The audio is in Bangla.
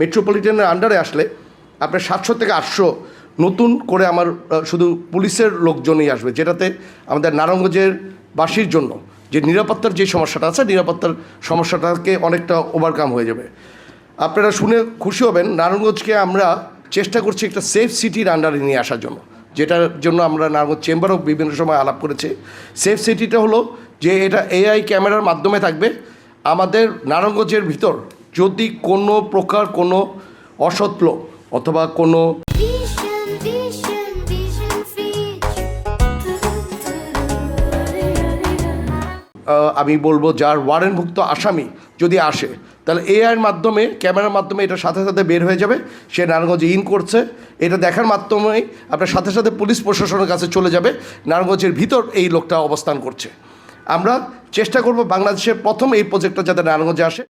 মেট্রোপলিটনের আন্ডারে আসলে আপনার 700 থেকে 800 নতুন করে আমার শুধু পুলিশের লোকজনই আসবে, যেটাতে আমাদের নারায়ণগঞ্জের বাসীর জন্য যে নিরাপত্তার যে সমস্যাটা আছে, নিরাপত্তার সমস্যাটাকে অনেকটা ওভারকাম হয়ে যাবে। আপনারা শুনে খুশি হবেন, নারায়ণগঞ্জকে আমরা চেষ্টা করছি একটা সেফ সিটির আন্ডারে নিয়ে আসার জন্য, যেটার জন্য আমরা নারায়ণগঞ্জ চেম্বারও বিভিন্ন সময় আলাপ করেছি। সেফ সিটিটা হলো যে এটা এআই ক্যামেরার মাধ্যমে থাকবে। আমাদের নারায়ণগঞ্জের ভিতর যদি কোনো প্রকার কোনো অসৎ লোক অথবা কোনো আমি বলবো যার ওয়ারেন্টভুক্ত আসামি যদি আসে, তাহলে এআইয়ের মাধ্যমে, ক্যামেরার মাধ্যমে এটা সাথে সাথে বের হয়ে যাবে সে নারায়ণগঞ্জে ইন করছে। এটা দেখার মাধ্যমেই আপনার সাথে সাথে পুলিশ প্রশাসনের কাছে চলে যাবে নারায়ণগঞ্জের ভিতর এই লোকটা অবস্থান করছে। আমরা চেষ্টা করব বাংলাদেশের প্রথম এই প্রজেক্টটা যাতে নারায়ণগঞ্জে আসে।